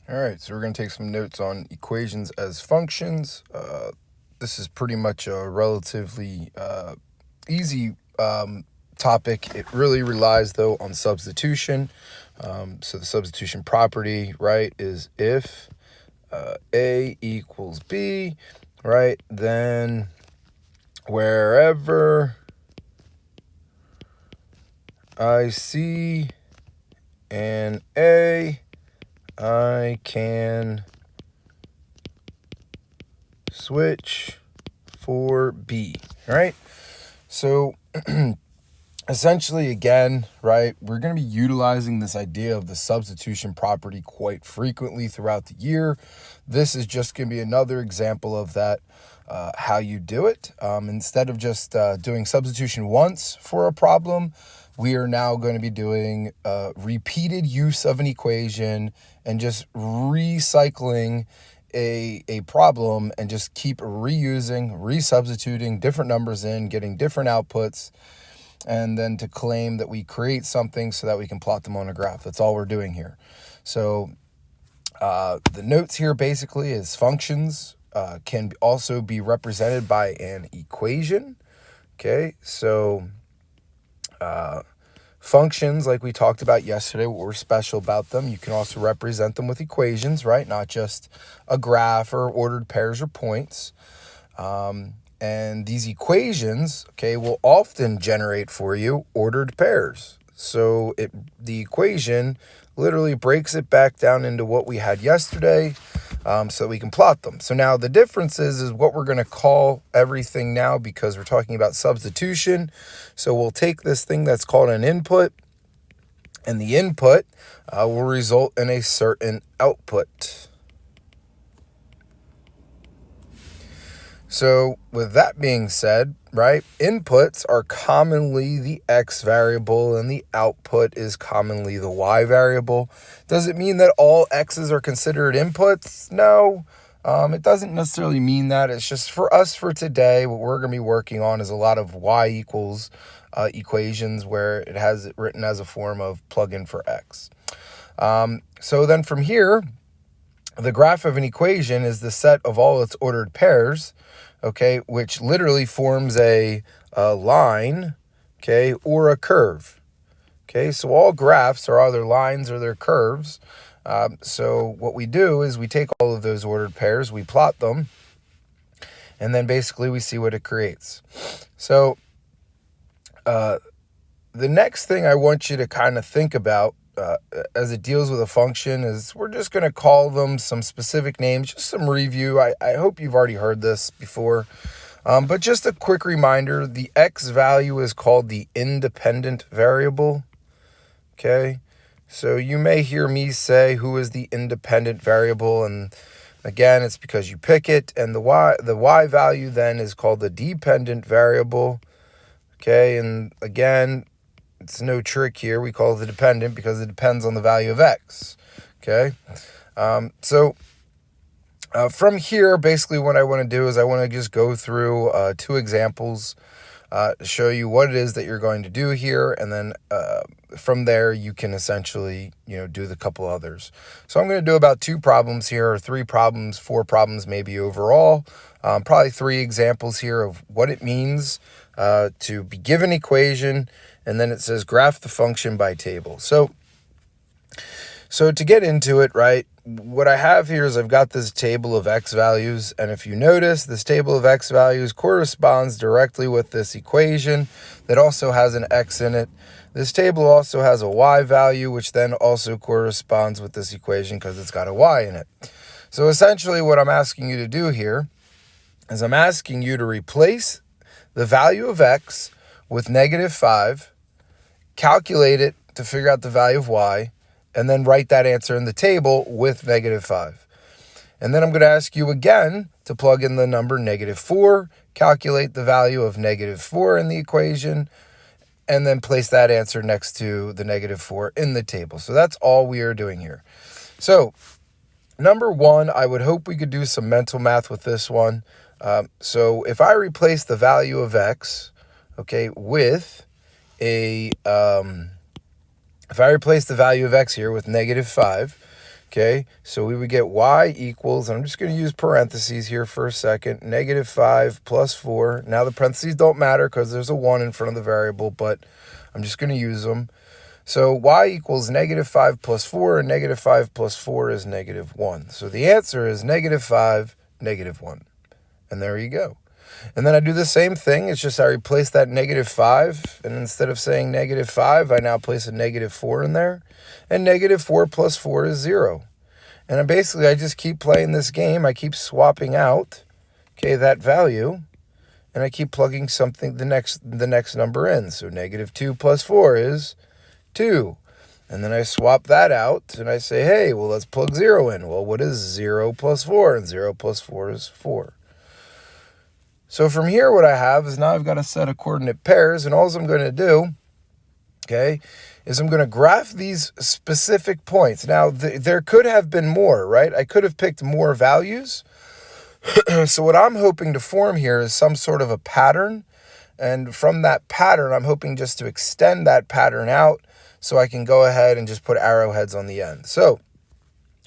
All right, so we're going to take some notes on equations as functions. This is pretty much a relatively easy topic. It really relies, though, on substitution. So the substitution property, right, is if A equals B, right, then wherever I see an A, I can switch for B, right? So essentially, again, right, we're going to be utilizing this idea of the substitution property quite frequently throughout the year. This is just going to be another example of that, how you do it. Instead of just doing substitution once for a problem, we are now going to be doing repeated use of an equation and just recycling a problem and just keep reusing, resubstituting different numbers in, getting different outputs, and then to claim that we create something so that we can plot them on a graph. That's all we're doing here. So the notes here basically is functions can also be represented by an equation. Okay, so functions, like we talked about yesterday, what we're special about them, you can also represent them with equations, right? Not just a graph or ordered pairs or points. And these equations, okay, will often generate for you ordered pairs. So the equation literally breaks it back down into what we had yesterday, so that we can plot them. So now the difference is what we're going to call everything now, because we're talking about substitution. So we'll take this thing that's called an input, and the input will result in a certain output. So with that being said, right, inputs are commonly the X variable and the output is commonly the Y variable. Does it mean that all X's are considered inputs? No, it doesn't necessarily mean that. It's just for us for today, what we're going to be working on is a lot of Y equals equations where it has it written as a form of plug in for X. So then from here, the graph of an equation is the set of all its ordered pairs, okay, which literally forms a line, okay, or a curve. Okay, so all graphs are either lines or they're curves. So what we do is we take all of those ordered pairs, we plot them, and then basically we see what it creates. So the next thing I want you to kind of think about as it deals with a function is we're just going to call them some specific names, just some review. I hope you've already heard this before, but just a quick reminder, the X value is called the independent variable. Okay, so you may hear me say who is the independent variable, and again, it's because you pick it, and the Y value then is called the dependent variable. Okay, and again, it's no trick here. We call it the dependent because it depends on the value of X. Okay. So from here, basically what I want to do is I want to just go through two examples to show you what it is that you're going to do here. And then from there, you can essentially, do the couple others. So I'm going to do about 2 problems here, or 3 problems, 4 problems maybe overall. Probably 3 examples here of what it means to be given an equation, and then it says graph the function by table. So to get into it, right, what I have here is I've got this table of X values, and if you notice, this table of X values corresponds directly with this equation that also has an X in it. This table also has a Y value, which then also corresponds with this equation because it's got a Y in it. So essentially what I'm asking you to do here is I'm asking you to replace the value of X with -5, calculate it to figure out the value of Y, and then write that answer in the table with -5. And then I'm going to ask you again to plug in the number -4, calculate the value of -4 in the equation, and then place that answer next to the -4 in the table. So that's all we are doing here. So number 1, I would hope we could do some mental math with this one. So if I replace the value of X, okay, with if I replace the value of X here with -5, Okay, so we would get y equals, and I'm just going to use parentheses here for a second, -5 plus 4. Now the parentheses don't matter because there's a 1 in front of the variable, but I'm just going to use them. So y equals -5 plus 4, and -5 plus 4 is -1. So the answer is -5, -1. And there you go. And then I do the same thing. It's just I replace that -5, and instead of saying -5, I now place a -4 in there. And -4 plus 4 is 0. And I just keep playing this game. I keep swapping out, okay, that value, and I keep plugging something, the next number in. So -2 plus 4 is 2. And then I swap that out, and I say, hey, well, let's plug 0 in. Well, what is 0 plus 4? And 0 plus 4 is 4. So from here, what I have is now I've got a set of coordinate pairs, and all I'm going to do, okay, is I'm going to graph these specific points. Now, there could have been more, right? I could have picked more values. So what I'm hoping to form here is some sort of a pattern. And from that pattern, I'm hoping just to extend that pattern out so I can go ahead and just put arrowheads on the end. So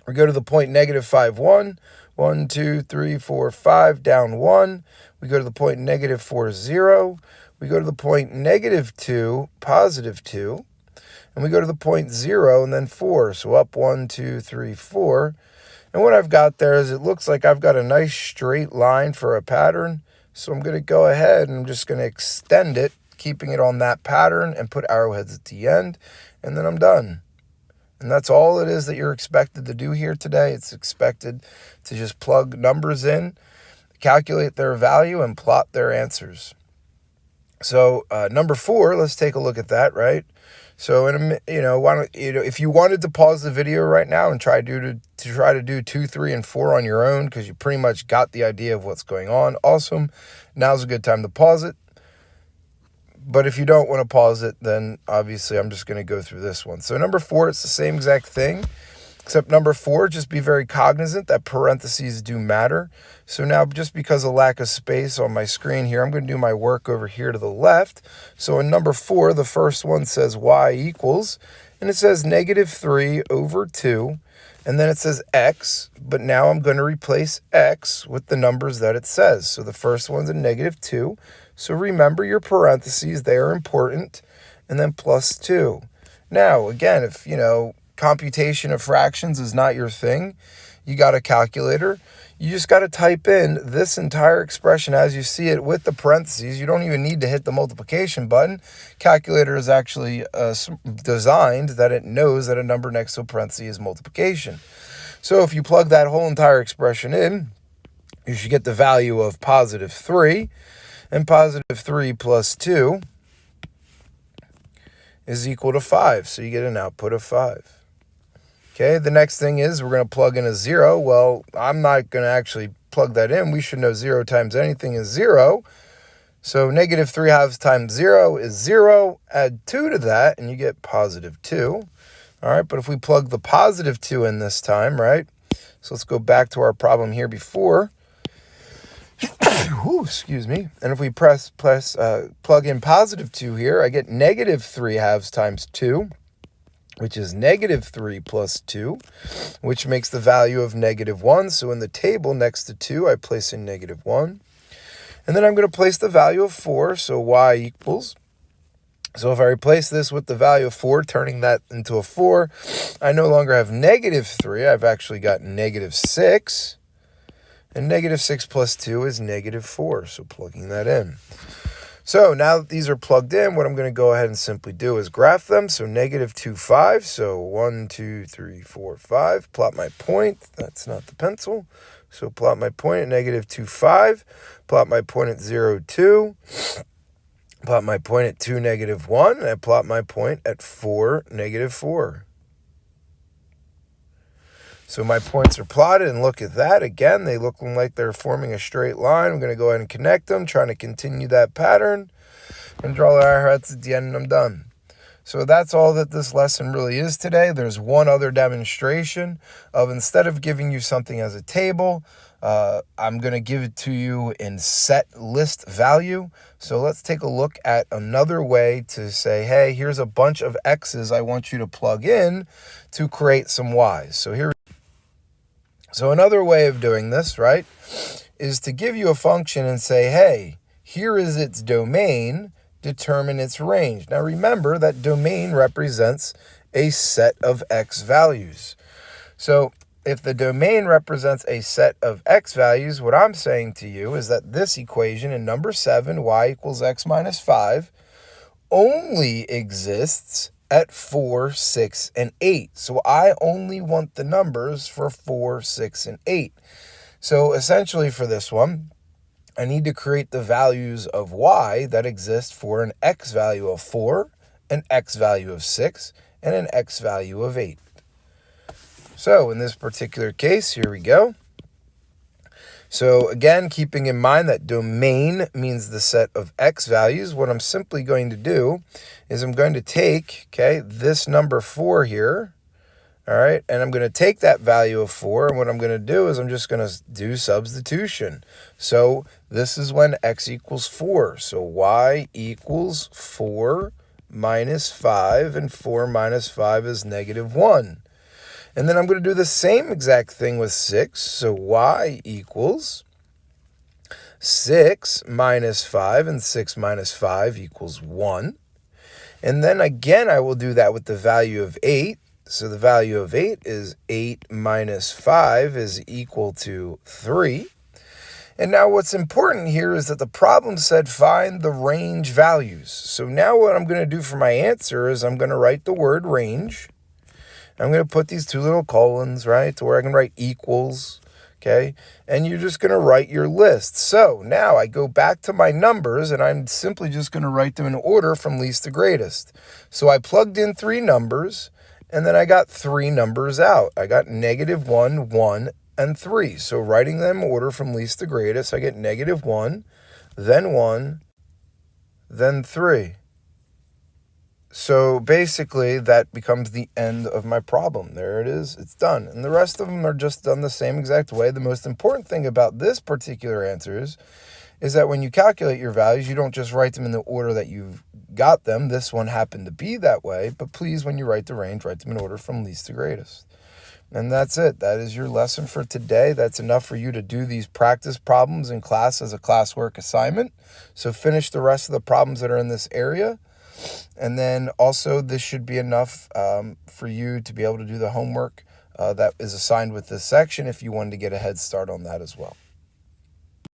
we go to the point -5, 1. 1, 2, 3, 4, 5, down 1. We go to the point -4, 0. We go to the point -2, positive 2. And we go to the point 0 and then 4. So up 1, 2, 3, 4. And what I've got there is it looks like I've got a nice straight line for a pattern. So I'm going to go ahead and I'm just going to extend it, keeping it on that pattern, and put arrowheads at the end. And then I'm done. And that's all it is that you're expected to do here today. It's expected to just plug numbers in, calculate their value, and plot their answers. So number 4, let's take a look at that, right? So if you wanted to pause the video right now and try to do 2, 3, and 4 on your own, because you pretty much got the idea of what's going on, awesome. Now's a good time to pause it. But if you don't want to pause it, then obviously I'm just going to go through this one. So number 4, it's the same exact thing, except number 4, just be very cognizant that parentheses do matter. So now, just because of lack of space on my screen here, I'm going to do my work over here to the left. So in number 4, the first one says y equals, and it says -3 over 2, and then it says x, but now I'm going to replace x with the numbers that it says. So the first one's a -2. So remember your parentheses, they are important, and then plus 2. Now, again, if, computation of fractions is not your thing, you got a calculator, you just got to type in this entire expression as you see it with the parentheses. You don't even need to hit the multiplication button. Calculator is actually designed that it knows that a number next to a parenthesis is multiplication. So if you plug that whole entire expression in, you should get the value of +3. And +3 plus 2 is equal to 5. So you get an output of 5. Okay, the next thing is we're going to plug in a 0. Well, I'm not going to actually plug that in. We should know 0 times anything is 0. So -3/2 times 0 is 0. Add 2 to that, and you get +2. All right, but if we plug the +2 in this time, right? So let's go back to our problem here before. Ooh, excuse me. And if we plug in +2 here, I get -3/2 times 2, which is -3 plus 2, which makes the value of -1. So in the table next to 2, I place in -1. And then I'm going to place the value of 4, so y equals. So if I replace this with the value of 4, turning that into a 4, I no longer have -3. I've actually got -6. And -6 plus 2 is -4, so plugging that in. So now that these are plugged in, what I'm going to go ahead and simply do is graph them. So -2, 5, so 1, 2, 3, 4, 5. Plot my point. That's not the pencil. So plot my point at -2, 5. Plot my point at 0, 2. Plot my point at 2, -1. And I plot my point at 4, -4. So my points are plotted, and look at that. Again, they look like they're forming a straight line. I'm going to go ahead and connect them, trying to continue that pattern, and draw the arrowheads at the end, and I'm done. So that's all that this lesson really is today. There's one other demonstration of, instead of giving you something as a table, I'm going to give it to you in set list value. So let's take a look at another way to say, hey, here's a bunch of X's I want you to plug in to create some Y's. So here So another way of doing this, right, is to give you a function and say, hey, here is its domain, determine its range. Now remember that domain represents a set of x values. So if the domain represents a set of x values, what I'm saying to you is that this equation in number 7, y equals x minus 5, only exists at 4, 6, and 8. So I only want the numbers for 4, 6, and 8. So essentially for this one, I need to create the values of y that exist for an x value of 4, an x value of 6, and an x value of 8. So in this particular case, here we go. So again, keeping in mind that domain means the set of x values, what I'm simply going to do is I'm going to take, this number 4 here, all right, and I'm going to take that value of 4, and what I'm going to do is I'm just going to do substitution. So this is when x equals 4. So y equals 4 minus 5, and 4 minus 5 is negative 1. And then I'm going to do the same exact thing with 6. So y equals 6 minus 5, and 6 minus 5 equals 1. And then again, I will do that with the value of 8. So the value of 8 is 8 minus 5 is equal to 3. And now what's important here is that the problem said find the range values. So now what I'm going to do for my answer is I'm going to write the word range. I'm going to put these two little colons, right, to where I can write equals, okay? And you're just going to write your list. So now I go back to my numbers, and I'm simply just going to write them in order from least to greatest. So I plugged in 3 numbers, and then I got 3 numbers out. I got negative 1, 1, and 3. So writing them in order from least to greatest, I get negative 1, then 3. So basically, that becomes the end of my problem. There it is. It's done. And the rest of them are just done the same exact way. The most important thing about this particular answer is that when you calculate your values, you don't just write them in the order that you've got them. This one happened to be that way. But please, when you write the range, write them in order from least to greatest. And that's it. That is your lesson for today. That's enough for you to do these practice problems in class as a classwork assignment. So finish the rest of the problems that are in this area. And then also this should be enough for you to be able to do the homework that is assigned with this section if you wanted to get a head start on that as well.